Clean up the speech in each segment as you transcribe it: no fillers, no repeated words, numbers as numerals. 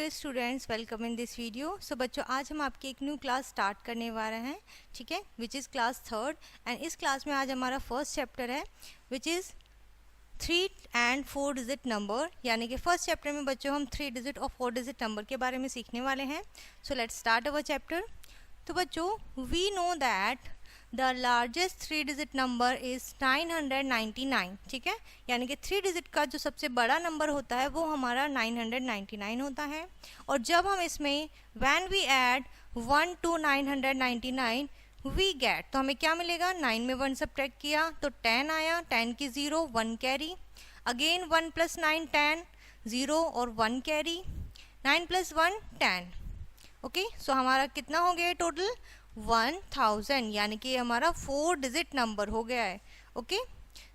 Students, welcome in this video. So बच्चों, आज हम आपकी एक न्यू क्लास स्टार्ट करने वाले हैं, ठीक है, which is class third. And इस क्लास में आज हमारा फर्स्ट चैप्टर है which is 3 and 4 digit number. यानी कि फर्स्ट चैप्टर में बच्चों हम 3 डिजिट और 4 डिजिट नंबर के बारे में सीखने वाले हैं। So let's start our chapter. तो बच्चों, we know that the largest 3 digit number is 999, ठीक है। यानी कि 3 डिजिट का जो सबसे बड़ा नंबर होता है वो हमारा 999 होता है। और जब हम इसमें when we add 1 to 999 we get, तो हमें क्या मिलेगा, 9 में 1 सब्ट्रैक्ट किया तो 10 आया, 10 की 0 1 कैरी, अगेन 1 + 9 10, 0 और 1 कैरी, 9 + 1 10। ओके, सो हमारा कितना हो गया टोटल 1000, यानी कि हमारा 4 डिजिट नंबर हो गया है। ओके,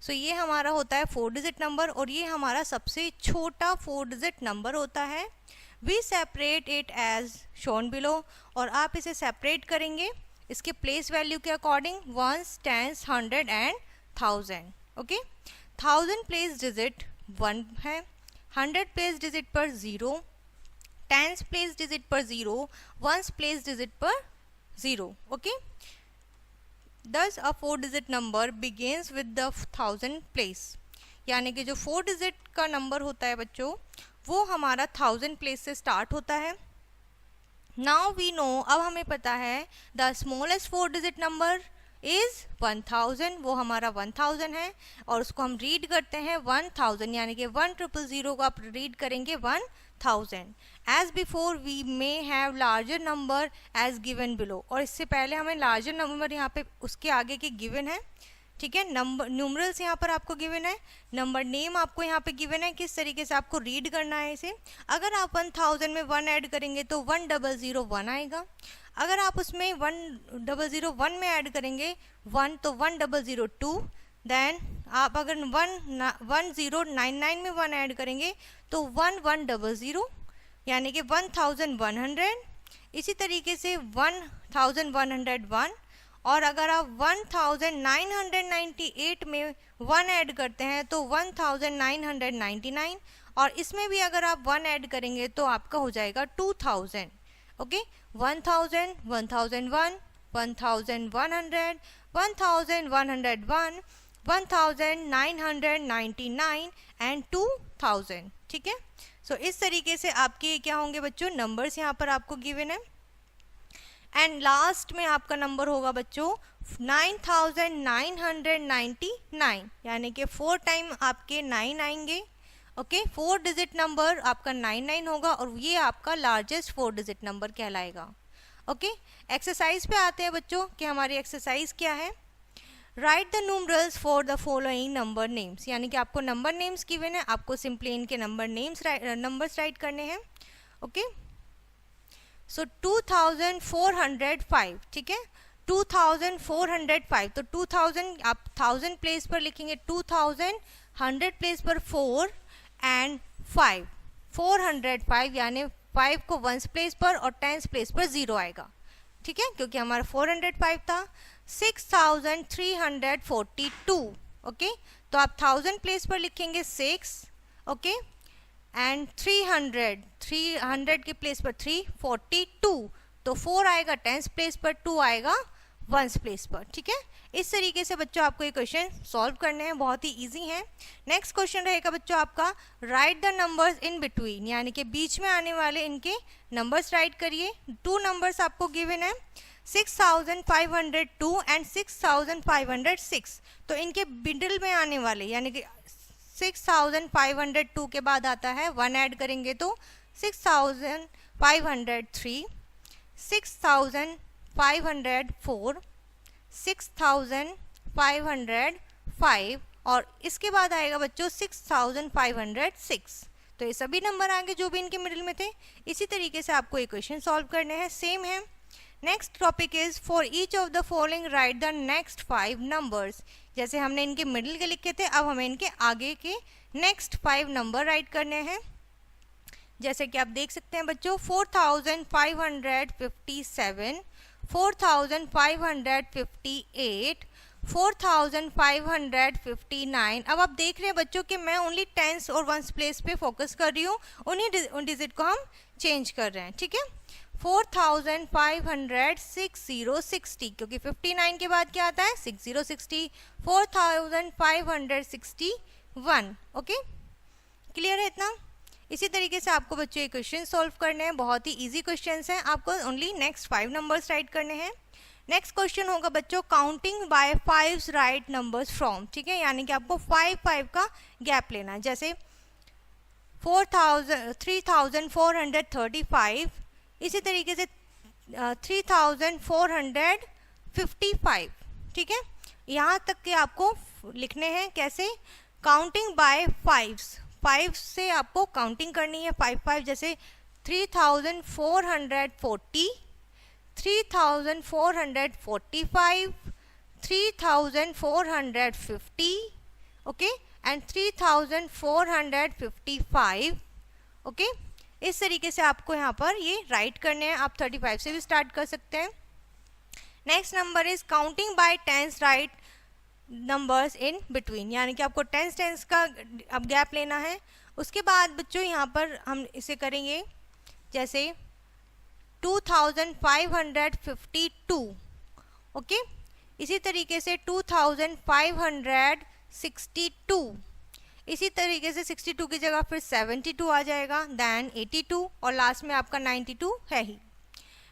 सो ये हमारा होता है 4 डिजिट नंबर और ये हमारा सबसे छोटा 4 डिजिट नंबर होता है। We separate it as shown below, और आप इसे सेपरेट करेंगे इसके प्लेस वैल्यू के अकॉर्डिंग, वंस, टेंस, 100 एंड 1000। ओके, 1000 प्लेस डिजिट 1 है, 100 प्लेस डिजिट पर 0, टेंस प्लेस डिजिट पर 0, वंस प्लेस डिजिट पर 0। Okay, thus a 4 digit number begins with the 1000 place. यानी कि जो 4 डिजिट का नंबर होता है बच्चों, वो हमारा 1000 प्लेस से स्टार्ट होता है। नाउ वी नो, अब हमें पता है the smallest 4 digit number is 1000, वो हमारा 1000 है। और उसको हम रीड करते हैं 1000, यानी कि 1000 को आप रीड करेंगे 1000। As before we may have larger number as given below, और इससे पहले हमें लार्जर नंबर यहाँ पे उसके आगे के गिवन है, ठीक है। नंबर न्यूमरल्स यहाँ पर आपको गिवन है, नंबर नेम आपको यहाँ पे गिवन है, किस तरीके से आपको रीड करना है इसे। अगर आप 1000 में 1 ऐड करेंगे तो 1001 आएगा। अगर आप उसमें 1001 में ऐड करेंगे 1 तो 1002। देन आप अगर 1099 में 1 ऐड करेंगे तो 1100, यानी कि 1100। इसी तरीके से 1101। और अगर आप 1998 में 1 ऐड करते हैं तो 1999, और इसमें भी अगर आप 1 ऐड करेंगे तो आपका हो जाएगा 2000। ओके, 1000, 1001, 1100, 1101, 1999 एंड 2000, ठीक है। सो इस तरीके से आपके क्या होंगे बच्चों, नंबर्स यहाँ पर आपको गिवन है। एंड लास्ट में आपका नंबर होगा बच्चों 9999, यानी कि 4 टाइम आपके 9 आएंगे। ओके, 4 डिजिट नंबर आपका 99 होगा और ये आपका लार्जेस्ट 4 डिजिट नंबर कहलाएगा। ओके, एक्सरसाइज पे आते हैं बच्चों कि हमारी एक्सरसाइज क्या है। Right the numerals for the following number names, यानी कि आपको नंबर नेम्स गिवन है, आपको सिंपली इनके नंबर्स राइट करने हैं। ओके, सो 2405, ठीक है, 2405। तो 2000 आप 1000 प्लेस पर लिखेंगे 2000, 100 प्लेस पर 4 एंड 5, 405, यानी 5 को 1 प्लेस पर और 10 प्लेस पर 0 आएगा, ठीक है, क्योंकि हमारा 405 था। 6342। ओके, तो आप 1000 प्लेस पर लिखेंगे 6, ओके, एंड 300 के प्लेस पर 342, तो 4 आएगा 10 प्लेस पर, 2 आएगा 1 प्लेस पर, ठीक है। इस तरीके से बच्चों आपको ये क्वेश्चन सॉल्व करने हैं, बहुत ही इजी हैं। नेक्स्ट क्वेश्चन रहेगा बच्चों आपका, right the numbers in between, यानी कि बीच में आने वाले इनके नंबर्स राइट करिए। 2 नंबर्स आपको गिवन है, 6502 एंड 6506। तो इनके मिडिल में आने वाले, यानी कि 6502 के बाद आता है 1 ऐड करेंगे तो 6503, 6504, 6505, और इसके बाद आएगा बच्चों 6506। तो ये सभी नंबर आएंगे जो भी इनके मिडिल में थे। इसी तरीके से आपको इक्वेशन सॉल्व करने हैं, सेम है। Next topic is for each of the following right the next 5 numbers. जैसे हमने इनके मिडिल के लिखे थे, अब हमें इनके आगे के नेक्स्ट 5 नंबर राइट करने हैं। जैसे कि आप देख सकते हैं बच्चों, 4557, 4558, 4559। अब आप देख रहे हैं बच्चों कि मैं ओनली टेंस और वंस प्लेस पे फोकस कर रही हूँ, उन डिजिट को हम चेंज कर रहे हैं, ठीक है। 4560 क्योंकि 59 के बाद क्या आता है 6060, 4561। ओके, क्लियर है इतना। इसी तरीके से आपको बच्चों ये क्वेश्चन सॉल्व करने हैं, बहुत ही इजी क्वेश्चंस हैं, आपको ओनली नेक्स्ट 5 नंबर्स राइट करने हैं। नेक्स्ट क्वेश्चन होगा बच्चों counting by 5 write numbers from, ठीक है, यानी कि आपको 5 का गैप लेना है। जैसे 3435, इसी तरीके से 3455, ठीक है। यहाँ तक के आपको लिखने हैं कैसे, काउंटिंग बाय 5 से आपको काउंटिंग करनी है 5 जैसे 3440, 3445, 3450, ओके, एंड 3455, ओके। इस तरीके से आपको यहाँ पर ये राइट करने हैं, आप 35 से भी स्टार्ट कर सकते हैं। Next number is counting by tens write numbers in between, यानी कि आपको टेंस का अब गैप लेना है। उसके बाद बच्चों यहाँ पर हम इसे करेंगे जैसे 2552, ओके, इसी तरीके से 2562, इसी तरीके से 62 की जगह फिर 72 आ जाएगा, देन 82 और लास्ट में आपका 92 है ही।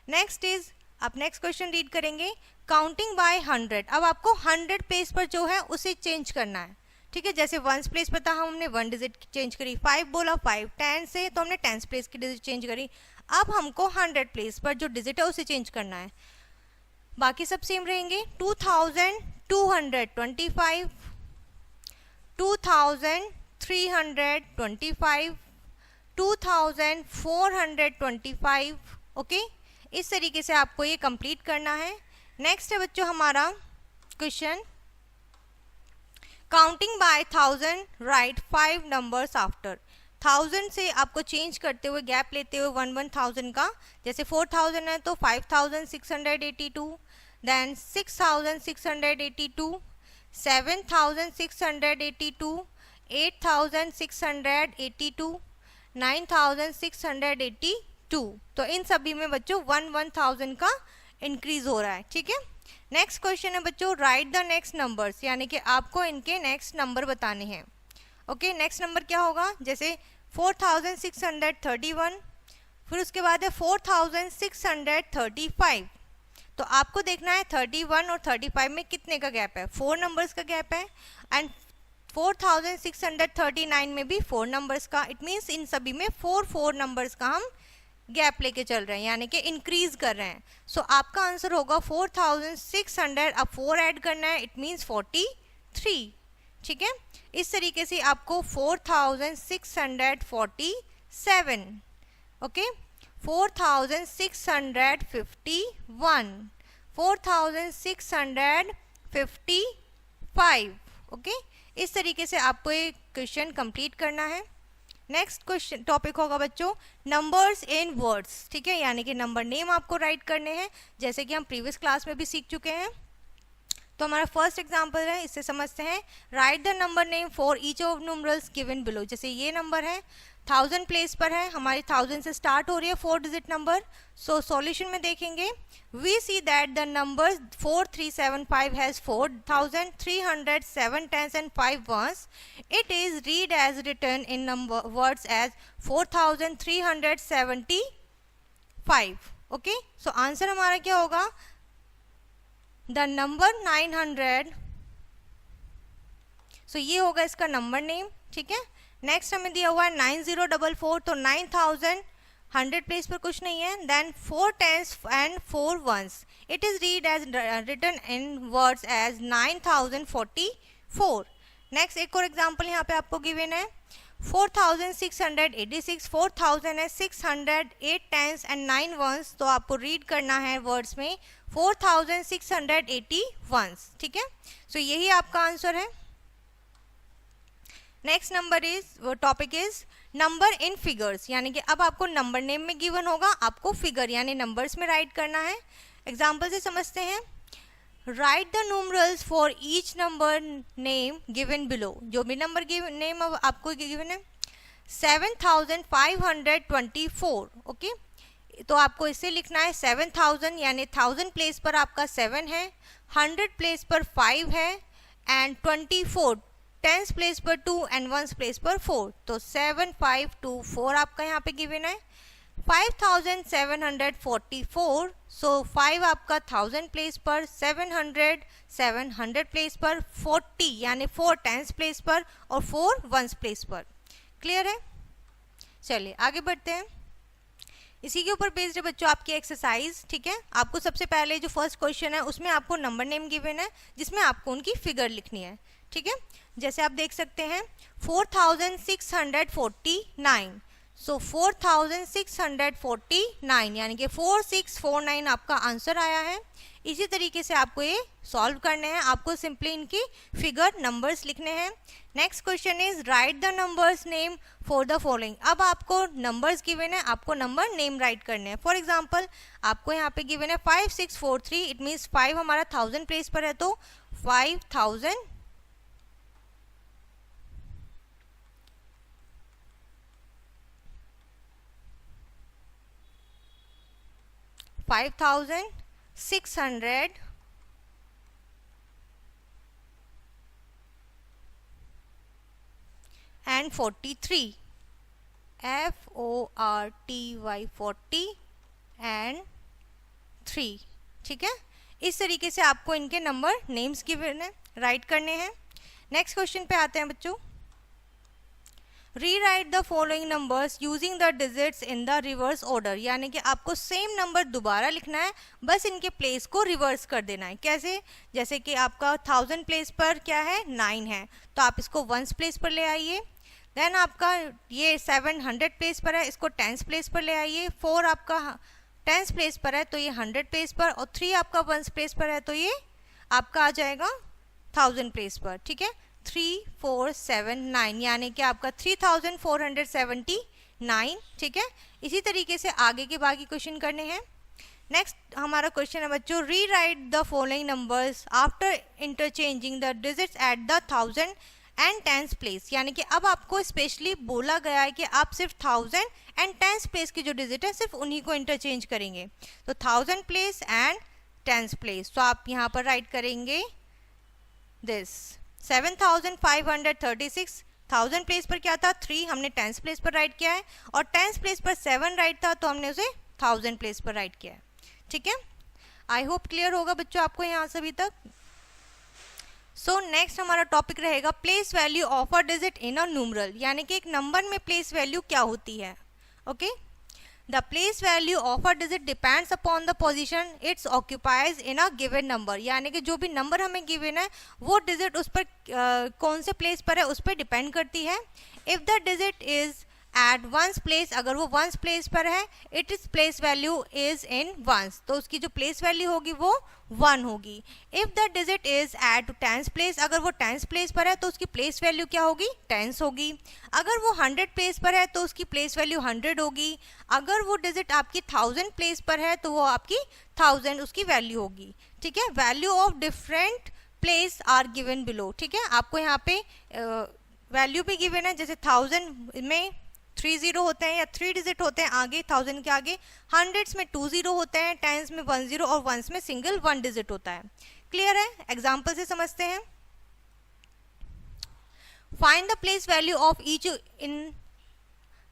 नेक्स्ट इज, आप नेक्स्ट क्वेश्चन रीड करेंगे काउंटिंग बाय 100। अब आपको 100 प्लेस पर जो है उसे चेंज करना है, ठीक है। जैसे वंस प्लेस पर था हमने 1 डिजिट चेंज करी, 5 बोला 5, 10 से तो हमने 10 प्लेस की डिजिट चेंज करी। अब हमको 100 प्लेस पर जो डिजिट है उसे चेंज करना है, बाकी सब सेम रहेंगे। 2225, 2325, 2425, ओके। इस तरीके से आपको ये कंप्लीट करना है। नेक्स्ट है बच्चों हमारा question counting by 1000 write 5 numbers after. 1000 से आपको चेंज करते हुए गैप लेते हुए 1000 का, जैसे 4000 है तो 5682, देन 6682, 7682, 8682, 9682। तो इन सभी में बच्चों 1000 का इंक्रीज हो रहा है, ठीक है। नेक्स्ट क्वेश्चन है बच्चों राइट द नेक्स्ट नंबर्स, यानी कि आपको इनके नेक्स्ट नंबर बताने हैं, ओके। नेक्स्ट नंबर क्या होगा, जैसे 4631, फिर उसके बाद है 4635। तो आपको देखना है 31 और 35 में कितने का गैप है, 4 नंबर्स का गैप है, एंड 4639 में भी 4 नंबर्स का। इट मीन्स इन सभी में 4 नंबर्स का हम गैप लेके चल रहे हैं, यानी कि इंक्रीज कर रहे हैं। सो आपका आंसर होगा 4600, अब 4 ऐड करना है, इट मीन्स 43, ठीक है। इस तरीके से आपको 4647, ओके, 4651, 4655, ओके। इस तरीके से आपको ये क्वेश्चन कंप्लीट करना है। नेक्स्ट क्वेश्चन टॉपिक होगा बच्चों नंबर्स इन वर्ड्स, ठीक है, यानी कि नंबर नेम आपको राइट करने हैं, जैसे कि हम प्रीवियस क्लास में भी सीख चुके हैं। तो हमारा फर्स्ट एग्जांपल है, इससे समझते हैं। Right the number name for each of numerals given below. जैसे ये नंबर है 1000 प्लेस पर है, हमारी 1000 से स्टार्ट हो रही है 4 डिजिट नंबर। सो सॉल्यूशन में देखेंगे, we see that the number 4375 has 4307 tens and 5 ones. It is read as written in number words as 4375. Okay, so answer हमारा क्या होगा, द नंबर 900। सो ये होगा इसका नंबर नेम, ठीक है। नेक्स्ट हमें दिया हुआ है 9044, तो 9000 100 प्लेस पर कुछ नहीं है, then 4 tens and 4 ones. It is read as written in words as 9044. Next एक और एग्जांपल यहाँ पे आपको गिवन है 4686, 4000 है, 608 tens and 9 ones, तो आपको रीड करना है वर्ड्स में 4681, ठीक है। सो यही आपका आंसर है। Next number is topic is number in figures, यानी कि अब आपको नंबर नेम में गिवन होगा, आपको फिगर यानी नंबर्स में राइट करना है। एग्जाम्पल से समझते हैं, right the numerals for each number name given below. जो भी नंबर नेम आपको गिवन है 7524, ओके। तो आपको इसे लिखना है 7000 यानी 1000 प्लेस पर आपका 7 है, 100 प्लेस पर 5 है एंड 24 10 प्लेस पर 2 एंड 1 प्लेस पर 4। तो 7524 आपका यहाँ पे गिवन है। 5744, सो 5 आपका 1000 प्लेस पर, 700 प्लेस पर, 40 यानी 4 10 प्लेस पर और 4 1 प्लेस पर। क्लियर है? चलिए आगे बढ़ते हैं। इसी के ऊपर बेस्ड है बच्चों आपकी एक्सरसाइज, ठीक है। आपको सबसे पहले जो फर्स्ट क्वेश्चन है उसमें आपको नंबर नेम गिवन है जिसमें आपको उनकी फिगर लिखनी है, ठीक है। जैसे आप देख सकते हैं 4649, सो 4649 यानी कि 4649 आपका आंसर आया है। इसी तरीके से आपको ये सॉल्व करने हैं, आपको सिंपली इनकी फिगर नंबर्स लिखने हैं। Next question is right the numbers name for the following. अब आपको नंबर्स गिवन है, आपको नंबर नेम राइट करने हैं। फॉर एग्जांपल आपको यहाँ पे गिवन है 5643, इट मीन्स 5 हमारा 1000 प्लेस पर है तो 5000 and 43, FORTY 40 and 3, ठीक है। इस तरीके से आपको इनके नंबर नेम्स गिवन है, राइट करने हैं। नेक्स्ट क्वेश्चन पे आते हैं बच्चों। Rewrite the following numbers using the digits in the reverse order, यानी कि आपको सेम नंबर दोबारा लिखना है, बस इनके प्लेस को रिवर्स कर देना है। कैसे? जैसे कि आपका 1000 प्लेस पर क्या है 9 है, तो आप इसको 1 प्लेस पर ले आइए। देन आपका ये 700 प्लेस पर है, इसको 10 प्लेस पर ले आइए। 4 आपका 10 प्लेस पर है तो ये 100 प्लेस पर, और 3 आपका 1 प्लेस पर है तो ये आपका आ जाएगा 1000 प्लेस पर, ठीक है। 3479 यानी कि आपका 3479, ठीक है। इसी तरीके से आगे के बाकी क्वेश्चन करने हैं। नेक्स्ट हमारा क्वेश्चन है बच्चों, री right the following numbers after interchanging the digits at the 1000 and 10 place, यानी कि अब आपको स्पेशली बोला गया है कि आप सिर्फ 1000 एंड 10 प्लेस की जो डिजिट है सिर्फ उन्हीं को इंटरचेंज करेंगे। तो 1000 प्लेस एंड 10 प्लेस, तो आप यहाँ पर राइट करेंगे दिस 7536। 1000 प्लेस पर क्या था 3, हमने 10 प्लेस पर राइट किया है, और 10 प्लेस पर 7 राइट था तो हमने उसे 1000 प्लेस पर राइट किया है, ठीक है। आई होप क्लियर होगा बच्चों आपको यहाँ से अभी तक। सो नेक्स्ट हमारा टॉपिक रहेगा place value of a digit in a numeral, यानी कि एक नंबर में प्लेस वैल्यू क्या होती है, okay. The place value of a digit depends upon the position it's occupies in a given number, यानी कि जो भी नंबर हमें गिवन है वो डिजिट उस पर कौन से प्लेस पर है उस पर डिपेंड करती है। If the digit is at 1 place, अगर वो 1 प्लेस पर है, it is place value is in 1, तो उसकी जो प्लेस वैल्यू होगी वो 1 होगी। If the digit is at 10 place, अगर वो 10 प्लेस पर है तो उसकी प्लेस वैल्यू क्या होगी 10 होगी। अगर वो 100 प्लेस पर है तो उसकी प्लेस वैल्यू 100 होगी। अगर वो डिजिट आपकी 1000 प्लेस पर है तो वो आपकी 1000 उसकी वैल्यू होगी, ठीक है। Value of different place are given below, ठीक है। आपको यहाँ पे वैल्यू भी गिवन है, जैसे 1000 में 3 0 होते हैं या 3 डिजिट होते हैं आगे 1000 के आगे, 100s में 2 0 होते हैं, 10s में 1 0 और 1s में सिंगल 1 डिजिट होता है। क्लियर है? एग्जाम्पल से समझते हैं। Find the place value of each in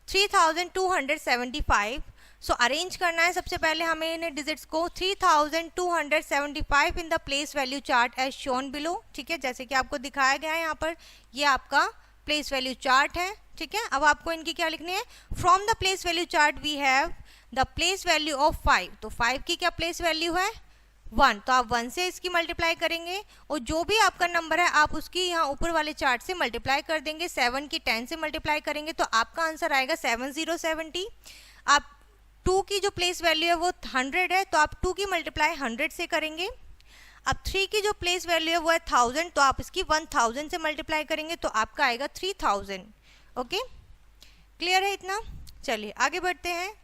3275। So arrange करना है सबसे पहले हमें इन डिजिट्स को 3275 in the place value chart as shown below, ठीक है। जैसे कि आपको दिखाया गया है यहाँ पर, ये आपका प्लेस वैल्यू चार्ट है, ठीक है। अब आपको इनकी क्या लिखनी है, from the place value chart we have the place value of 5, तो 5 की क्या प्लेस वैल्यू है 1, तो आप 1 से इसकी मल्टीप्लाई करेंगे, और जो भी आपका नंबर है आप उसकी यहाँ ऊपर वाले चार्ट से मल्टीप्लाई कर देंगे। 7 की 10 से मल्टीप्लाई करेंगे तो आपका आंसर आएगा 7070। आप 2 की जो प्लेस वैल्यू है वो 100 है, तो आप 2 की मल्टीप्लाई 100 से करेंगे। अब 3 की जो प्लेस वैल्यू है वो है 1000, तो आप इसकी 1000 से मल्टीप्लाई करेंगे तो आपका आएगा 3000, ओके। क्लियर है इतना? चलिए आगे बढ़ते हैं।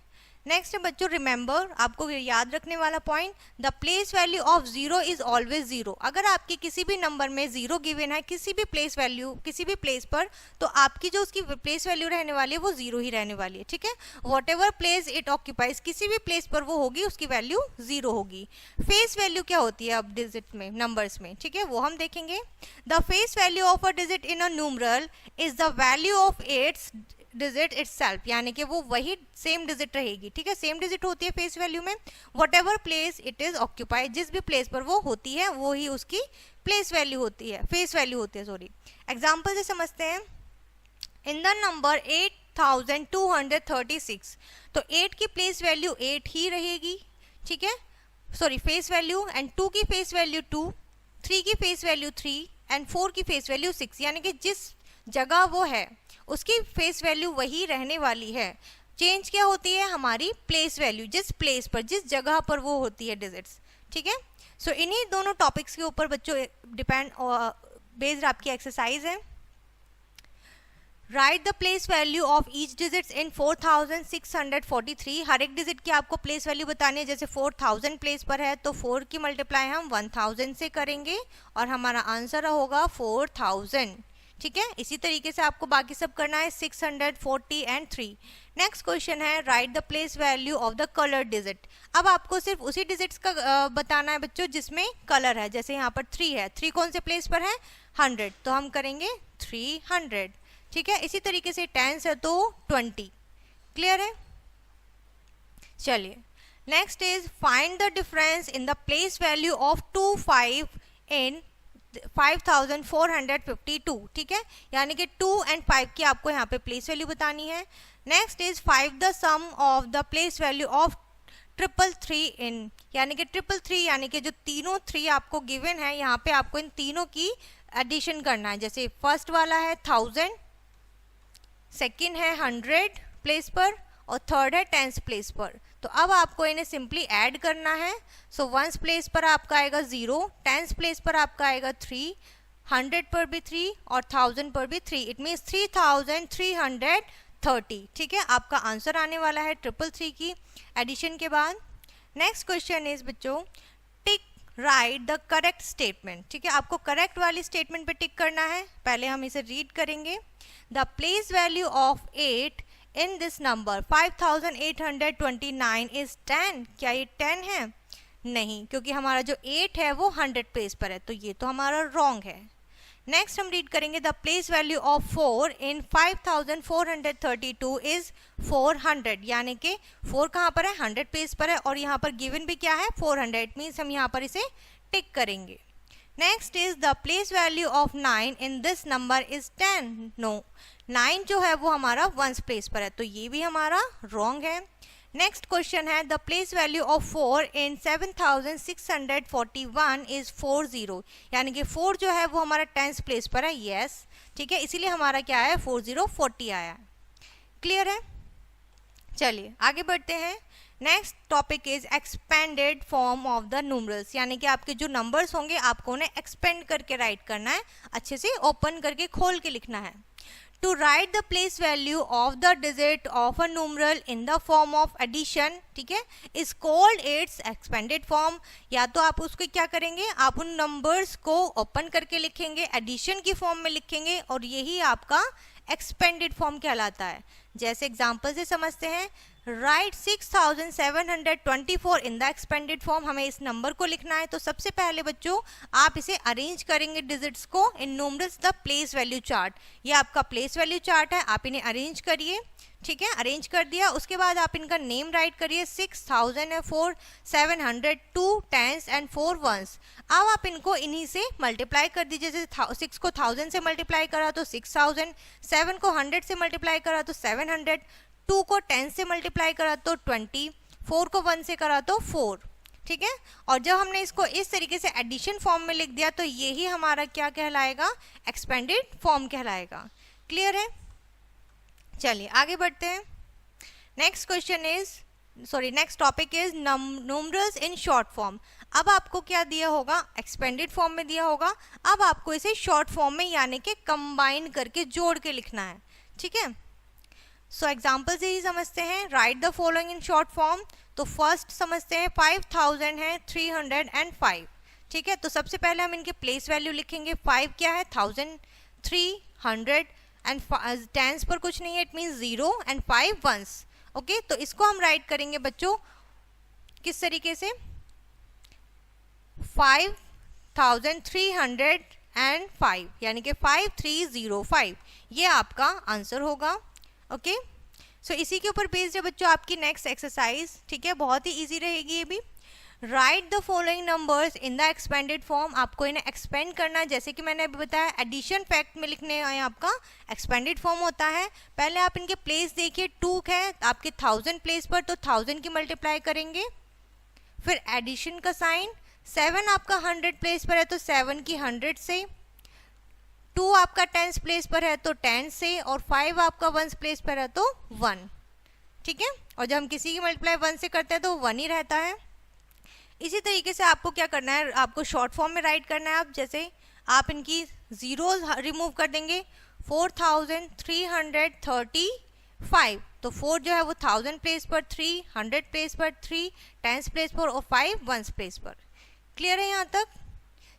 नेक्स्ट है बच्चों रिमेंबर, आपको याद रखने वाला point, the place value of zero is always zero. अगर आपके किसी भी नंबर में जीरो गिवन है किसी भी प्लेस वैल्यू किसी भी प्लेस पर, तो आपकी जो उसकी प्लेस वैल्यू रहने वाली है वो जीरो ही रहने वाली है, ठीक है। What ever place it occupies, किसी भी प्लेस पर वो होगी उसकी वैल्यू जीरो होगी। फेस वैल्यू क्या होती है अब डिजिट में, नंबर्स में, ठीक है, वो हम देखेंगे। The face value of a digit in a numeral is the value of its digit itself, यानी कि वो वही सेम डिजिट रहेगी, ठीक है, सेम डिजिट होती है फेस वैल्यू में। What ever place it is occupied, जिस भी प्लेस पर वो होती है वो ही उसकी प्लेस वैल्यू होती है, फेस वैल्यू होती है, सॉरी। एग्जाम्पल से समझते हैं। इन द नंबर 8236, तो 8 की प्लेस वैल्यू 8 ही रहेगी, ठीक है, सॉरी फेस वैल्यू, एंड 2 की फेस वैल्यू 2, 3 की फेस वैल्यू 3 एंड 4 की फेस वैल्यू 6, यानी कि जिस जगह वो है उसकी फेस वैल्यू वही रहने वाली है। चेंज क्या होती है, हमारी प्लेस वैल्यू, जिस प्लेस पर जिस जगह पर वो होती है डिजिट्स, ठीक है। सो इन्हीं दोनों टॉपिक्स के ऊपर बच्चों डिपेंड बेस्ड आपकी एक्सरसाइज है। Right the place value of each digits in 4643, हर एक डिजिट की आपको प्लेस वैल्यू बतानी है। जैसे 4000 प्लेस पर है तो 4 की मल्टीप्लाई हम 1000 से करेंगे और हमारा आंसर होगा 4000, ठीक है। इसी तरीके से आपको बाकी सब करना है, 640 एंड 3। नेक्स्ट क्वेश्चन है right the place value of the colour digit. अब आपको सिर्फ उसी डिजिट्स का बताना है बच्चों जिसमें कलर है। जैसे यहाँ पर 3 है, 3 कौन से प्लेस पर है, 100, तो हम करेंगे 300, ठीक है। इसी तरीके से 10 है तो 20, क्लियर है। चलिए next is find the difference in the place value of 25 इन 5452, ठीक है, यानी कि 2 एंड 5 की आपको यहाँ पे प्लेस वैल्यू बतानी है। Next is 5 the sum of the place value of 333 in, यानी कि 333 यानी कि जो तीनों 3 आपको गिवन है, यहाँ पे आपको इन तीनों की एडिशन करना है। जैसे फर्स्ट वाला है 1000, सेकेंड है 100 प्लेस पर और थर्ड है 10th प्लेस पर। तो अब आपको इन्हें सिंपली ऐड करना है। सो 1st प्लेस पर आपका आएगा 0, 10th प्लेस पर आपका आएगा 3, 100 पर भी 3 और 1000 पर भी 3, इट मीन्स 3330, ठीक है। आपका आंसर आने वाला है 333 की एडिशन के बाद। नेक्स्ट क्वेश्चन इज बच्चों टिक राइट द करेक्ट स्टेटमेंट, ठीक है, आपको करेक्ट वाली स्टेटमेंट पे टिक करना है। पहले हम इसे रीड करेंगे। The place value of 8 in this number 5829 is 10, क्या ये 10 है? नहीं, क्योंकि हमारा जो 8 है वो 100 प्लेस पर है, तो ये तो हमारा रॉन्ग है। नेक्स्ट हम रीड करेंगे the place value of 4 in 5432 is 400, यानी कि 4 कहाँ पर है, 100 प्लेस पर है और यहाँ पर गिवन भी क्या है 400, मीन्स हम यहाँ पर इसे टिक करेंगे। Next is the place value of 9 in this number is 10, no, 9 जो है वो हमारा 1st प्लेस पर है, तो ये भी हमारा रॉन्ग है। नेक्स्ट क्वेश्चन है the place value of 4 in 7641 is 40, यानी कि 4 जो है वो हमारा 10th प्लेस पर है, यस, ठीक है, इसीलिए हमारा क्या है 4040 आया। क्लियर है। चलिए आगे बढ़ते हैं। Next topic is expanded form of the numerals, यानी कि आपके जो नंबर्स होंगे आपको उन्हें एक्सपेंड करके राइट करना है, अच्छे से ओपन करके खोल के लिखना है। To write the place value of the digit of a numeral in the form of addition, ठीक है, is called its expanded form। या तो आप उसको क्या करेंगे, आप उन नंबर्स को ओपन करके लिखेंगे, एडिशन की फॉर्म में लिखेंगे और यही आपका एक्सपेंडेड फॉर्म कहलाता है। जैसे एग्जांपल से समझते हैं, right 6724 in the expanded form, हमें इस नंबर को लिखना है। तो सबसे पहले बच्चों आप इसे अरेंज करेंगे डिजिट्स को in numerals the place value chart. ये आपका प्लेस वैल्यू चार्ट है, आप इन्हें अरेंज करिए, ठीक है, अरेंज कर दिया। उसके बाद आप इनका नेम राइट करिए, 6000 है, 4 700 2 10s एंड 4 1s। अब आप इनको इन्हीं से मल्टीप्लाई कर दीजिए। जैसे 6 को 1000 से मल्टीप्लाई करा तो 6000, 7 को 100 से मल्टीप्लाई करा तो 700, 2 को 10 से मल्टीप्लाई करा तो 20, 4 को 1 से करा तो 4, ठीक है। और जब हमने इसको इस तरीके से एडिशन फॉर्म में लिख दिया तो यही हमारा क्या कहलाएगा, एक्सपेंडेड फॉर्म कहलाएगा। क्लियर है। चलिए आगे बढ़ते हैं। Next question is next topic is numerals in short form. अब आपको क्या दिया होगा, एक्सपेंडेड फॉर्म में दिया होगा, अब आपको इसे शॉर्ट फॉर्म में यानी कि कंबाइन करके जोड़ के लिखना है, ठीक है। सो एग्जाम्पल से ही समझते हैं. Right the following in short form. तो फर्स्ट समझते हैं 5000 है 305. ठीक है, तो सबसे पहले हम इनके प्लेस वैल्यू लिखेंगे. 5 क्या है 1000, 300 एंड टेंस पर कुछ नहीं है, it means 0 and 5 ones. Okay, तो इसको हम राइट करेंगे बच्चों किस तरीके से, 5305 यानी कि 5305, ये आपका आंसर होगा. ओके, सो इसी के ऊपर बेस्ड है बच्चों आपकी नेक्स्ट एक्सरसाइज. ठीक है, बहुत ही इजी रहेगी ये भी. Right the following numbers in the expanded form. आपको इन्हें एक्सपेंड करना है, जैसे कि मैंने अभी बताया एडिशन फैक्ट में लिखने हैं आपका एक्सपेंडेड फॉर्म होता है. पहले आप इनके प्लेस देखिए, 2 है आपके 1000 प्लेस पर, तो 1000 की मल्टीप्लाई करेंगे. फिर एडिशन का साइन, 7 आपका 100 प्लेस पर है तो 7 की 100 से, 2 आपका 10 प्लेस पर है तो 10 से, और 5 आपका 1 प्लेस पर है तो 1. ठीक है, और जब हम किसी की मल्टीप्लाई 1 से करते हैं तो 1 ही रहता है. इसी तरीके से आपको क्या करना है, आपको शॉर्ट फॉर्म में राइट करना है. आप जैसे आप इनकी जीरोज रिमूव कर देंगे. 4335, तो 4 जो है वो 1000 प्लेस पर, 3 100 प्लेस पर, 3 10 प्लेस पर और 5 1 प्लेस पर. क्लियर है यहाँ तक?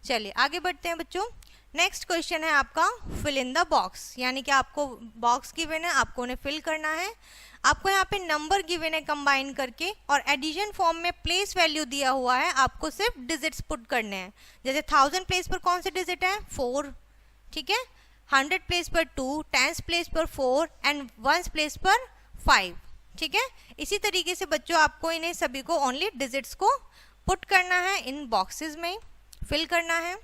चलिए आगे बढ़ते हैं बच्चों. नेक्स्ट क्वेश्चन है आपका फिल इन द बॉक्स, यानी कि आपको बॉक्स गिवन है, आपको उन्हें फिल करना है. आपको यहाँ पे नंबर गिवन है कंबाइन करके, और एडिशन फॉर्म में प्लेस वैल्यू दिया हुआ है, आपको सिर्फ डिजिट्स पुट करने हैं. जैसे 1000 प्लेस पर कौन से डिजिट है 4. ठीक है, 100 प्लेस पर 2, 10 प्लेस पर 4 एंड 1 प्लेस पर 5. ठीक है, इसी तरीके से बच्चों आपको इन्हें सभी को ओनली डिजिट्स को पुट करना है, इन बॉक्सेस में फिल करना है.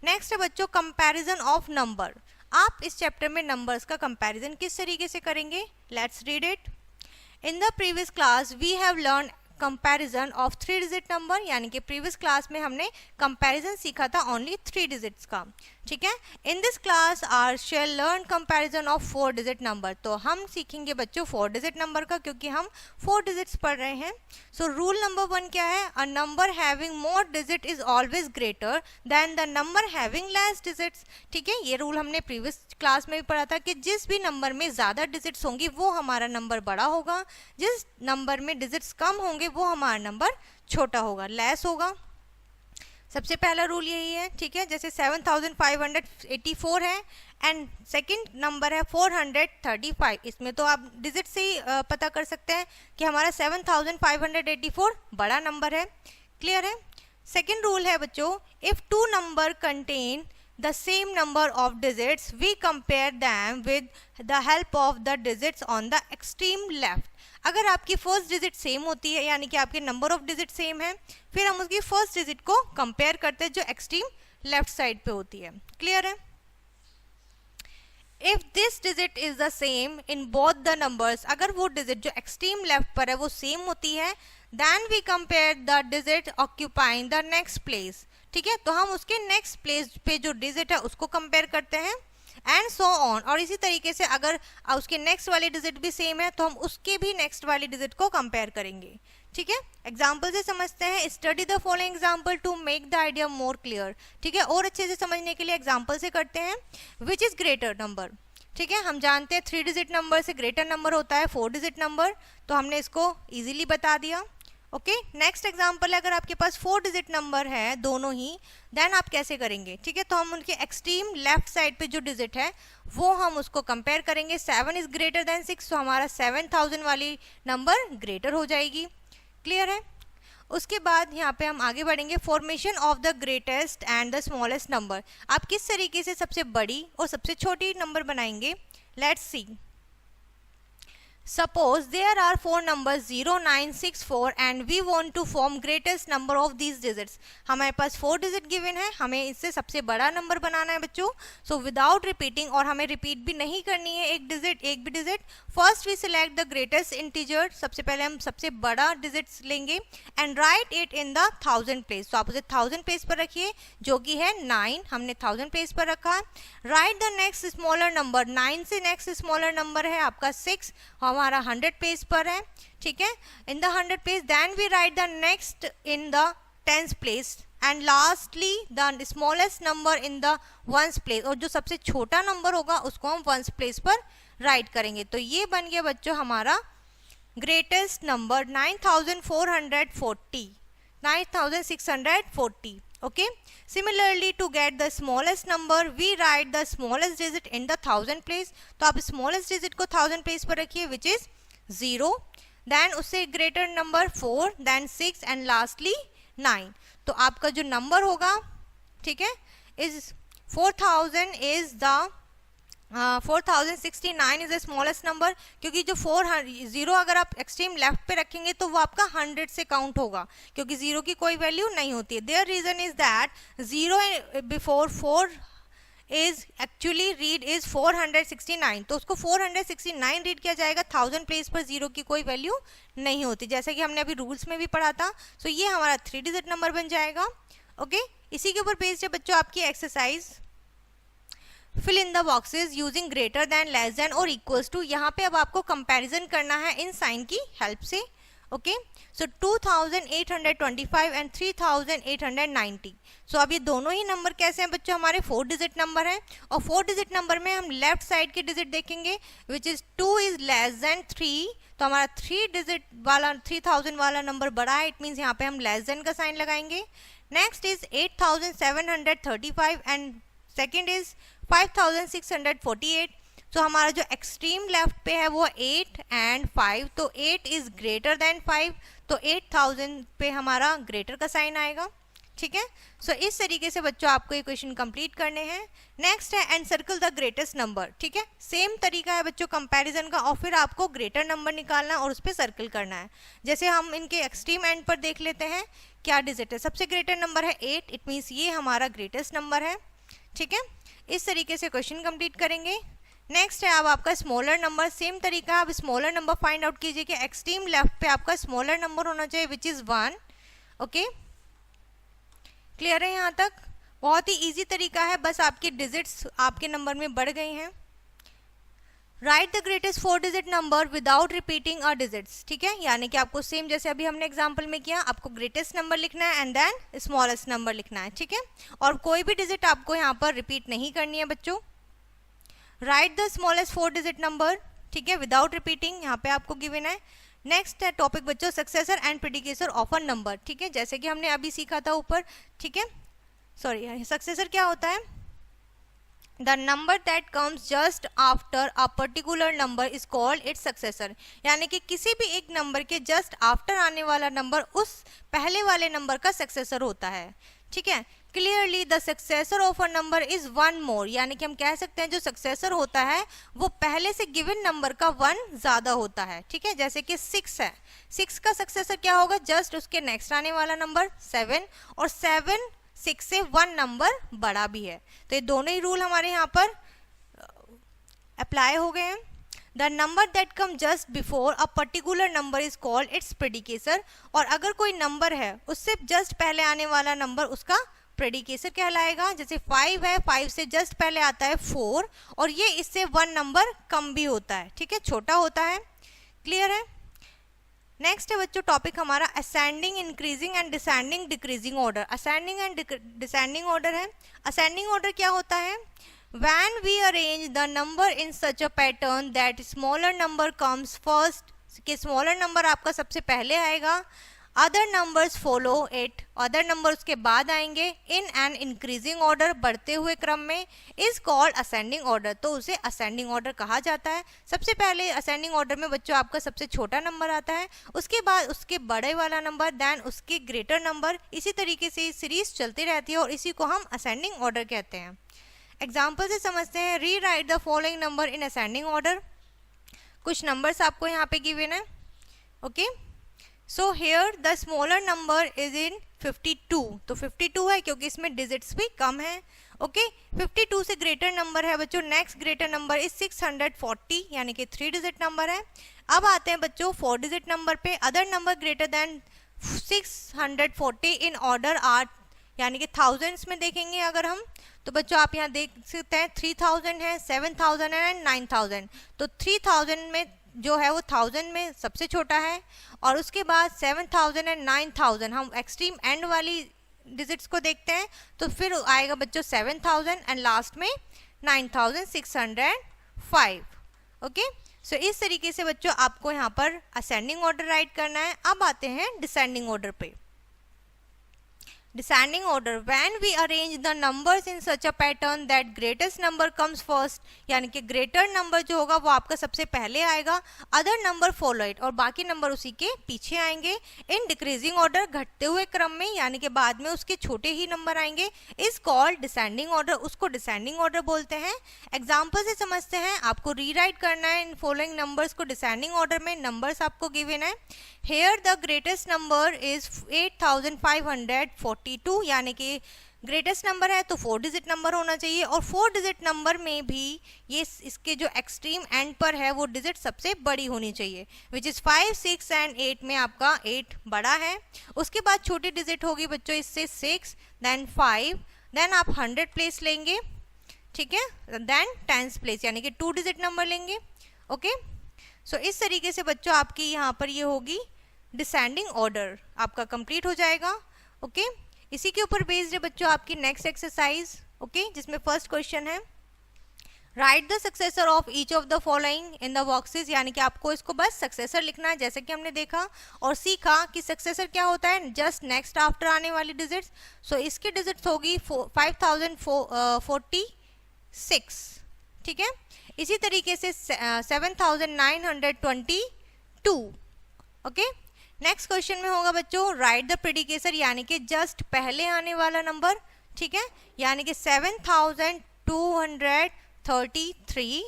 नेक्स्ट है बच्चों कंपैरिजन ऑफ नंबर. आप इस चैप्टर में नंबर्स का कंपैरिजन किस तरीके से करेंगे, let's read it. In the previous class we have learn comparison of 3 digit number, यानी कि प्रीवियस क्लास में हमने कंपैरिजन सीखा था ओनली 3 डिजिट्स का. ठीक है, in this class are shall learn comparison of 4 digit number. तो हम सीखेंगे बच्चों 4 डिजिट नंबर का, क्योंकि हम 4 डिजिट्स पढ़ रहे हैं. सो रूल नंबर 1 क्या है, a number having more digit is always greater than the number having less digits. ठीक है, ये रूल हमने प्रीवियस क्लास में भी पढ़ा था कि जिस भी नंबर में ज़्यादा डिजिट्स होंगी वो हमारा नंबर बड़ा होगा, जिस नंबर में डिजिट्स कम होंगे वो हमारा नंबर छोटा होगा, लेस होगा. सबसे पहला रूल यही है. ठीक है, जैसे 7584 है एंड सेकंड नंबर है 435. इसमें तो आप डिजिट से ही पता कर सकते हैं कि हमारा 7584 बड़ा नंबर है. क्लियर है? सेकंड रूल है बच्चों, if 2 number contain the same number of digits we compare them with the help of the digits on the extreme left. अगर आपकी फर्स्ट डिजिट सेम होती है, यानी कि आपके नंबर ऑफ डिजिट सेम है, फिर हम उसकी फर्स्ट डिजिट को कंपेयर करते हैं जो एक्सट्रीम लेफ्ट साइड पे होती है. क्लियर है? If this digit is the same in both the numbers, अगर वो डिजिट जो एक्सट्रीम लेफ्ट पर है वो सेम होती है, then we compare the digit occupying the next place. ठीक है, तो हम उसके नेक्स्ट प्लेस पे जो डिजिट है उसको कंपेयर करते हैं, एंड सो ऑन. और इसी तरीके से अगर उसके नेक्स्ट वाली डिजिट भी सेम है तो हम उसके भी नेक्स्ट वाली डिजिट को कंपेयर करेंगे. ठीक है, एग्जाम्पल से समझते हैं. Study the following example to make the idea more clear. ठीक है, और अच्छे से समझने के लिए एग्जाम्पल से करते हैं. Which is greater number. ठीक है, हम जानते हैं 3 डिजिट नंबर से ग्रेटर नंबर होता है 4 डिजिट नंबर, तो हमने इसको इजीली बता दिया. ओके, नेक्स्ट एग्जाम्पल है, अगर आपके पास 4 डिजिट नंबर है दोनों ही, देन आप कैसे करेंगे. ठीक है, तो हम उनके एक्सट्रीम लेफ्ट साइड पे जो डिजिट है वो हम उसको कंपेयर करेंगे. 7 इज ग्रेटर देन 6, तो हमारा 7000 वाली नंबर ग्रेटर हो जाएगी. क्लियर है? उसके बाद यहाँ पे हम आगे बढ़ेंगे. Formation of the greatest and the smallest number. आप किस तरीके से सबसे बड़ी और सबसे छोटी नंबर बनाएंगे, let's see. Suppose there are 4 numbers 0, 9, 6, 4 and we want to form greatest number of these digits. हमारे पास 4 डिजिट गिवन है, हमें इससे सबसे बड़ा नंबर बनाना है बच्चों. सो विदाउट रिपीटिंग, और हमें रिपीट भी नहीं करनी है एक भी digit. First we select the greatest integer. सबसे पहले हम सबसे बड़ा डिजिट लेंगे and write it in the 1000 place. तो आप उसे 1000 प्लेस पर रखिए, जो कि है 9. हमने 1000 प्लेस पर रखा. Right the next smaller number. 9 से नेक्स्ट स्मॉलर नंबर है आपका 6, हमारा 100 पेज पर है. ठीक है, in the 100 page. Then we write the next in the 10th place and lastly the smallest number in the 1st place. और जो सबसे छोटा नंबर होगा उसको हम 1st प्लेस पर राइट करेंगे। तो ये बन गया बच्चों हमारा greatest number 9440, 9640. Okay, similarly to get the smallest number we write the smallest digit in the thousand place. तो आप smallest digit को thousand place पर रखिए which is 0, then उससे greater number 4, then 6 and lastly 9. तो आपका जो नंबर होगा, ठीक है, is 4000 is the 4069 is the smallest number, क्योंकि जो 0 अगर आप एक्सट्रीम लेफ्ट पे रखेंगे तो वो आपका 100 से काउंट होगा, क्योंकि 0 की कोई वैल्यू नहीं होती है। There reason is that 0 before 4 is actually read is 469, तो उसको 469 रीड किया जाएगा। 1000 प्लेस पर 0 की कोई वैल्यू नहीं होती, जैसे कि हमने अभी रूल्स में भी पढ़ा था। सो ये हमारा 3 डिजिट नंबर बन जाएगा। ओके, इसी के ऊपर बेस्ड है बच्चों आपकी exercise fill in the boxes using greater than, less than और इक्वल्स टू। यहाँ पे अब आपको कंपैरिजन करना है इन साइन की हेल्प से। Okay, so 2825 and 3890। सो अब ये दोनों ही नंबर कैसे हैं बच्चों, हमारे 4 डिजिट नंबर हैं, और 4 डिजिट नंबर में हम लेफ्ट साइड के डिजिट देखेंगे which is 2 is less than 3, तो हमारा 3 डिजिट वाला 3000 वाला नंबर बड़ा है, इट मीन्स यहाँ पे हम लेस देन का साइन लगाएंगे। Next is 8735 and second is 5648। तो हमारा जो एक्सट्रीम लेफ्ट पे है वो 8 एंड 5, तो 8 इज ग्रेटर देन 5, तो 8000 पे हमारा ग्रेटर का साइन आएगा। ठीक है, सो इस तरीके से बच्चों आपको ये क्वेश्चन कंप्लीट करने हैं। नेक्स्ट है and circle the greatest number. ठीक है, सेम तरीका है बच्चों कंपैरिजन का, और फिर आपको ग्रेटर नंबर निकालना है और उस पर सर्कल करना है। जैसे हम इनके एक्सट्रीम एंड पर देख लेते हैं क्या डिजिट है। सबसे ग्रेटर नंबर है 8, इट मीन्स ये हमारा ग्रेटेस्ट नंबर है। ठीक है, इस तरीके से क्वेश्चन कंप्लीट करेंगे। नेक्स्ट है अब आपका स्मॉलर नंबर, सेम तरीका, आप स्मॉलर नंबर फाइंड आउट कीजिए कि एक्सट्रीम लेफ्ट पे आपका स्मॉलर नंबर होना चाहिए विच इज़ 1। ओके, क्लियर है यहाँ तक? बहुत ही इजी तरीका है, बस आपकी डिजिट्स आपके नंबर में बढ़ गई हैं। Right the greatest 4 digit number without repeating a digits. ठीक है, यानी कि आपको सेम जैसे अभी हमने एग्जांपल में किया, आपको ग्रेटेस्ट नंबर लिखना है एंड देन स्मॉलेस्ट नंबर लिखना है। ठीक है, और कोई भी डिजिट आपको यहाँ पर रिपीट नहीं करनी है बच्चों। Right the smallest 4 digit number, ठीक है, विदाउट रिपीटिंग, यहाँ पे आपको गिवन है। नेक्स्ट है टॉपिक बच्चों successor and predecessor of a number. ठीक है, जैसे कि हमने अभी सीखा था ऊपर। ठीक है, सॉरी, सक्सेसर क्या होता है? The number that comes just after a particular number is called its successor। यानी कि किसी भी एक नंबर के जस्ट आफ्टर आने वाला नंबर उस पहले वाले नंबर का सक्सेसर होता है। ठीक है, clearly the successor of a number is 1 मोर, यानी कि हम कह सकते हैं जो सक्सेसर होता है वो पहले से गिवन नंबर का 1 ज्यादा होता है। ठीक है, जैसे कि 6 है, 6 का सक्सेसर क्या होगा? जस्ट उसके नेक्स्ट आने वाला नंबर 7, और 7 6 से 1 नंबर बड़ा भी है। तो ये दोनों ही रूल हमारे यहाँ पर अप्लाई हो गए हैं। The number that come just before a particular number is called its predecessor. और अगर कोई नंबर है उससे जस्ट पहले आने वाला नंबर उसका प्रेडिकेसर कहलाएगा। जैसे 5 है, 5 से जस्ट पहले आता है 4, और ये इससे 1 नंबर कम भी होता है। ठीक है, छोटा होता है। क्लियर है? नेक्स्ट है बच्चों टॉपिक हमारा ascending, increasing and descending, decreasing order. Ascending and descending order है। असेंडिंग ऑर्डर क्या होता है? When we arrange the number in such a pattern that smaller number comes first, कि smaller number आपका सबसे पहले आएगा, other numbers follow it, other numbers उसके बाद आएंगे, in an increasing order, बढ़ते हुए क्रम में, is called ascending order। तो उसे ascending order कहा जाता है। सबसे पहले ascending order में बच्चों आपका सबसे छोटा नंबर आता है, उसके बाद उसके बड़े वाला नंबर, देन उसके ग्रेटर नंबर, इसी तरीके से सीरीज चलती रहती है और इसी को हम ascending order कहते हैं। एग्जाम्पल से समझते हैं। री right the following number in ascending order. कुछ नंबर्स आपको यहाँ पे गिवन है। Okay, so here the smaller number is in 52, तो 52 है क्योंकि इसमें डिजिट्स भी कम है। ओके, 52 से ग्रेटर नंबर है बच्चों, नेक्स्ट ग्रेटर नंबर इज 640, यानी कि 3 डिजिट नंबर है। अब आते हैं बच्चों 4 डिजिट नंबर पे। Other number greater then 640 in order are, यानी कि थाउजेंड्स में देखेंगे अगर हम, तो बच्चों आप यहाँ देख सकते हैं 3000 है, 7000 है एंड 9000। तो 3000 में जो है वो 1000 में सबसे छोटा है, और उसके बाद 7000 एंड 9000 हम एक्सट्रीम एंड वाली डिजिट्स को देखते हैं, तो फिर आएगा बच्चों 7000 एंड लास्ट में 9605। ओके। सो इस तरीके से बच्चों आपको यहाँ पर असेंडिंग ऑर्डर राइट करना है। अब आते हैं डिसेंडिंग ऑर्डर पे। Descending order, when we arrange the numbers in such a pattern that greatest number comes first, यानी कि greater number जो होगा वो आपका सबसे पहले आएगा, other number follow it, और बाकी नंबर उसी के पीछे आएंगे। in decreasing order, घटते हुए क्रम में, यानी कि बाद में उसके छोटे ही नंबर आएंगे, is called descending order, उसको descending order बोलते हैं। एग्जाम्पल से समझते हैं, आपको रीराइट करना है इन फॉलोइंग नंबर्स को डिसेंडिंग ऑर्डर में। नंबर्स आपको गिवन है। Here the greatest number is 8542, यानी कि ग्रेटेस्ट नंबर है तो 4 डिजिट नंबर होना चाहिए, और 4 डिजिट नंबर में भी ये इसके जो एक्सट्रीम एंड पर है वो डिजिट सबसे बड़ी होनी चाहिए, विच इज़ 5, 6 एंड 8 में आपका 8 बड़ा है। उसके बाद छोटी डिजिट होगी बच्चों इससे 6, देन 5, देन आप 100 प्लेस लेंगे, ठीक है, देन 10 प्लेस यानी कि 2 डिजिट नंबर लेंगे। ओके, सो इस तरीके से बच्चों आपकी यहाँ पर ये होगी डिसेंडिंग ऑर्डर, आपका कंप्लीट हो जाएगा। ओके, इसी के ऊपर बेस्ड है बच्चों आपकी नेक्स्ट एक्सरसाइज, ओके, जिसमें फर्स्ट क्वेश्चन है right the successor of each of the following in the boxes, यानी कि आपको इसको बस सक्सेसर लिखना है, जैसे कि हमने देखा और सीखा कि सक्सेसर क्या होता है, जस्ट नेक्स्ट आफ्टर आने वाली डिजिट्स। सो इसकी डिजिट्स होगी 5046, ठीक है। इसी तरीके से 7922, ओके। नेक्स्ट क्वेश्चन में होगा बच्चों राइट द प्रेडिकेसर, यानी कि जस्ट पहले आने वाला नंबर, ठीक है, यानी कि 7233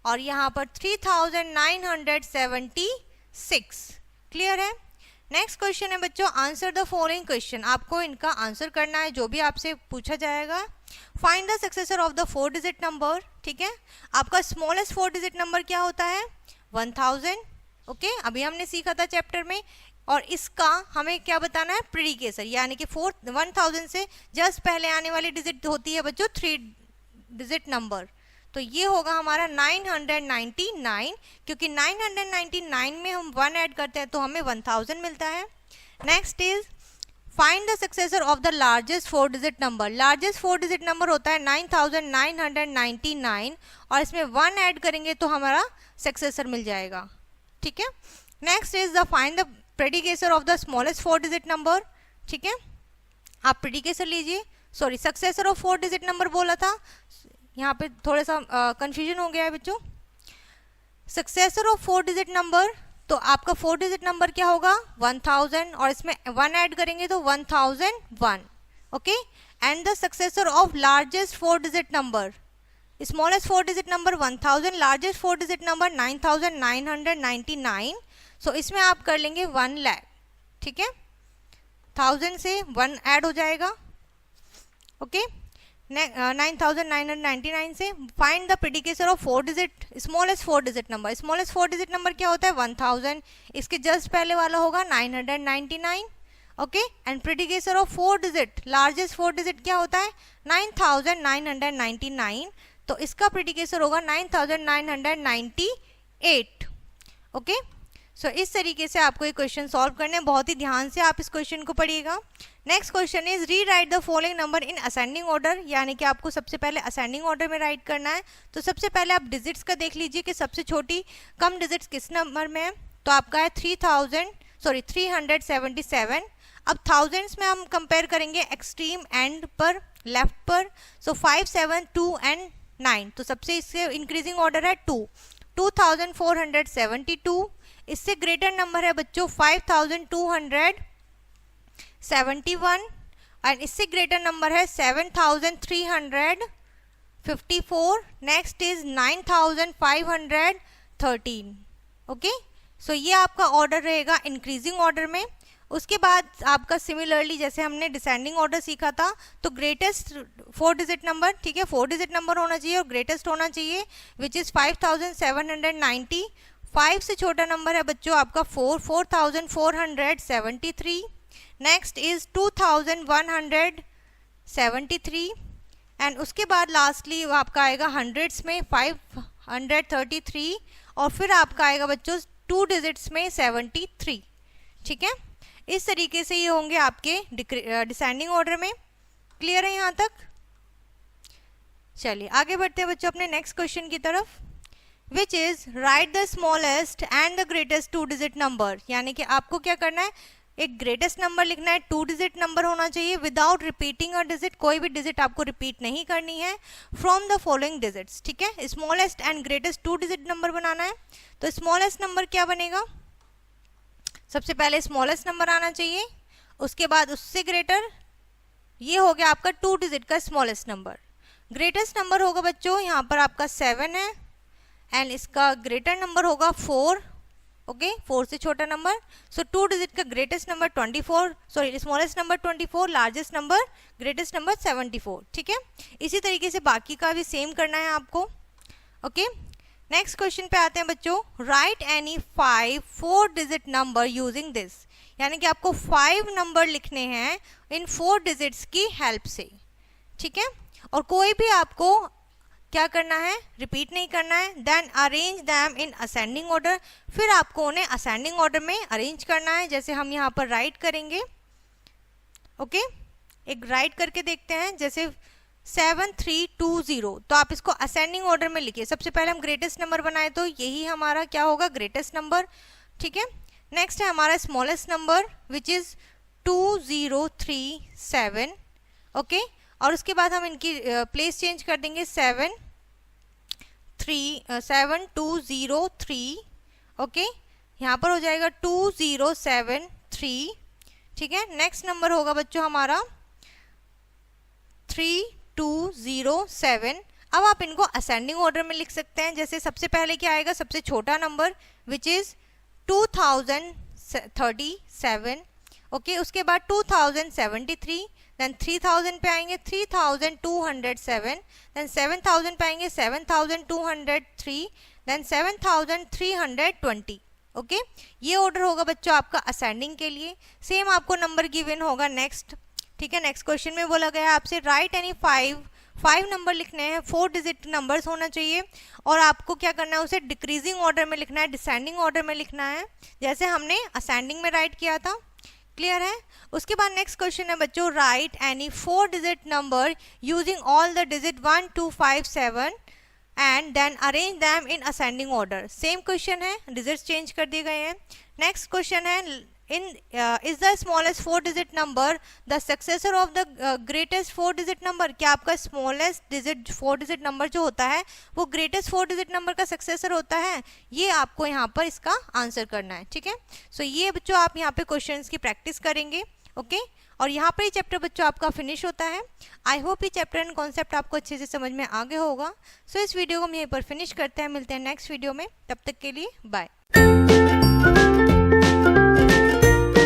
और यहाँ पर 3976। क्लियर है। नेक्स्ट क्वेश्चन है बच्चों आंसर द फॉलोइंग क्वेश्चन, आपको इनका आंसर करना है जो भी आपसे पूछा जाएगा। Find the successor of the 4 digit number, ठीक है। आपका स्मॉलेस्ट 4 डिजिट नंबर क्या होता है, 1000, ओके, अभी हमने सीखा था चैप्टर में। और इसका हमें क्या बताना है, प्रीडिकेसर, यानी कि 1000 से जस्ट पहले आने वाली डिजिट होती है बच्चों 3 डिजिट नंबर, तो ये होगा हमारा 999, क्योंकि 999 में हम 1 ऐड करते हैं तो हमें 1000 मिलता है। Next is find the successor of the largest 4 digit number, largest 4 digit number होता है 9999 और इसमें 1 ऐड करेंगे तो हमारा सक्सेसर मिल जाएगा, ठीक है। Next is the find the predecessor of the smallest 4 digit number, ठीक है। आप प्रेडिकेसर लीजिए, sorry successor of 4 digit number बोला था, यहाँ पे थोड़ा सा कंफ्यूजन हो गया है बच्चों। सक्सेसर ऑफ 4 डिजिट नंबर, तो आपका 4 डिजिट नंबर क्या होगा 1000 और इसमें 1 ऐड करेंगे तो 1001, okay. And the successor of largest 4 digit number, smallest 4 digit number 1000, largest 4 digit number 9999, सो इसमें आप कर लेंगे 1 लाख, ठीक है, 1000 से 1 ऐड हो जाएगा, ओके। 9999 से find the predecessor of 4 digit smallest 4 digit number, smallest 4 digit number क्या होता है 1000, इसके जस्ट पहले वाला होगा 999, okay. And predecessor of 4 digit largest 4 digit क्या होता है 9999, तो इसका प्रेडिकेसर होगा 9998, ओके। सो इस तरीके से आपको ये क्वेश्चन सॉल्व करने हैं, बहुत ही ध्यान से आप इस क्वेश्चन को पढ़िएगा। नेक्स्ट क्वेश्चन इज री right the following number in ascending order, यानी कि आपको सबसे पहले असेंडिंग ऑर्डर में राइट करना है। तो सबसे पहले आप डिजिट्स का देख लीजिए कि सबसे छोटी कम डिजिट्स किस नंबर में है, तो आपका है 377। अब थाउजेंड्स में हम कंपेयर करेंगे एक्सट्रीम एंड पर लेफ्ट पर, सो 5, 7, 2 एंड 9, तो सबसे इससे इंक्रीजिंग ऑर्डर है 2, 2472। इससे ग्रेटर नंबर है बच्चों 5271 एंड इससे ग्रेटर नंबर है 7354। Next is 9513, okay. सो ये आपका ऑर्डर रहेगा इंक्रीजिंग ऑर्डर में। उसके बाद आपका सिमिलरली जैसे हमने डिसेंडिंग ऑर्डर सीखा था, तो ग्रेटेस्ट 4 डिजिट नंबर, ठीक है, 4 डिजिट नंबर होना चाहिए और ग्रेटेस्ट होना चाहिए, विच इज़ 5790। 5 से छोटा नंबर है बच्चों आपका 4473। नेक्स्ट इज 2173 एंड उसके बाद लास्टली आपका आएगा हंड्रेड्स में 533 और फिर आपका आएगा बच्चों 2 डिजिट्स में 73, ठीक है। इस तरीके से ये होंगे आपके डिसेंडिंग ऑर्डर में। क्लियर है यहाँ तक? चलिए आगे बढ़ते हैं बच्चों अपने नेक्स्ट क्वेश्चन की तरफ, which is right the smallest and the greatest 2 digit number. यानी कि आपको क्या करना है, एक ग्रेटेस्ट नंबर लिखना है, 2 डिजिट नंबर होना चाहिए विदाउट रिपीटिंग अ डिजिट, कोई भी डिजिट आपको रिपीट नहीं करनी है, फ्रॉम द फॉलोइंग डिजिट्स। ठीक है, smallest and greatest 2 digit number बनाना है। तो स्मॉलेस्ट नंबर क्या बनेगा, सबसे पहले स्मॉलेस्ट नंबर आना चाहिए, उसके बाद उससे ग्रेटर, ये हो गया आपका 2 डिजिट का स्मॉलेस्ट नंबर। ग्रेटेस्ट नंबर होगा बच्चों यहाँ पर आपका 7 है, एंड इसका ग्रेटर नंबर होगा 4। ओके, 4 से छोटा नंबर। सो 2 डिजिट का greatest number 24, sorry smallest number 24, largest number greatest number 74। ठीक है, इसी तरीके से बाकी का भी सेम करना है आपको। ओके, नेक्स्ट क्वेश्चन पे आते हैं बच्चों। Write any 5 4 digit number using this. यानी कि आपको 5 नंबर लिखने हैं इन 4 डिजिट्स की हेल्प से। ठीक है, और कोई भी आपको क्या करना है, रिपीट नहीं करना है। Then arrange them in ascending order, फिर आपको उन्हें असेंडिंग ऑर्डर में अरेंज करना है, जैसे हम यहाँ पर राइट करेंगे। ओके, एक राइट करके देखते हैं, जैसे 7320, तो आप इसको असेंडिंग ऑर्डर में लिखिए। सबसे पहले हम ग्रेटेस्ट नंबर बनाए तो यही हमारा क्या होगा, ग्रेटेस्ट नंबर। ठीक है, नेक्स्ट है हमारा smallest number which is 2037। Okay, और उसके बाद हम इनकी प्लेस चेंज कर देंगे 7203। ओके, यहाँ पर हो जाएगा 2073। ठीक है, नेक्स्ट नंबर होगा बच्चों हमारा 3207। अब आप इनको असेंडिंग ऑर्डर में लिख सकते हैं, जैसे सबसे पहले क्या आएगा, सबसे छोटा नंबर विच इज 2037। ओके, उसके बाद 2073, देन 3000 पे आएंगे 3207, देन 7000 पे आएंगे 7203, देन 7320। ओके, ये ऑर्डर होगा बच्चों आपका असेंडिंग के लिए। सेम आपको नंबर गिवन होगा नेक्स्ट। ठीक है, नेक्स्ट क्वेश्चन में बोला गया है आपसे राइट एनी 5 नंबर लिखने हैं, 4 डिजिट नंबर्स होना चाहिए, और आपको क्या करना है, उसे डिक्रीजिंग ऑर्डर में लिखना है, डिसेंडिंग ऑर्डर में लिखना है, जैसे हमने असेंडिंग में राइट किया था। क्लियर है। उसके बाद नेक्स्ट क्वेश्चन है बच्चों, write any 4 digit number using all the digit 1 2 5 7 and then arrange them in ascending order. Same question है, डिजिट्स चेंज कर दिए गए हैं। नेक्स्ट क्वेश्चन है, is the smallest 4 digit number the successor of the greatest 4 digit number। क्या आपका smallest digit 4 digit number जो होता है वो greatest 4 digit number का successor होता है, ये आपको यहाँ पर इसका आंसर करना है। ठीक है, सो ये बच्चों आप यहाँ पे क्वेश्चंस की प्रैक्टिस करेंगे। ओके, और यहाँ पर ये चैप्टर बच्चों आपका फिनिश होता है। आई होप ये चैप्टर एंड कॉन्सेप्ट आपको अच्छे से समझ में आ गया होगा। सो इस वीडियो को हम यहीं पर फिनिश करते हैं, मिलते हैं नेक्स्ट वीडियो में, तब तक के लिए बाय।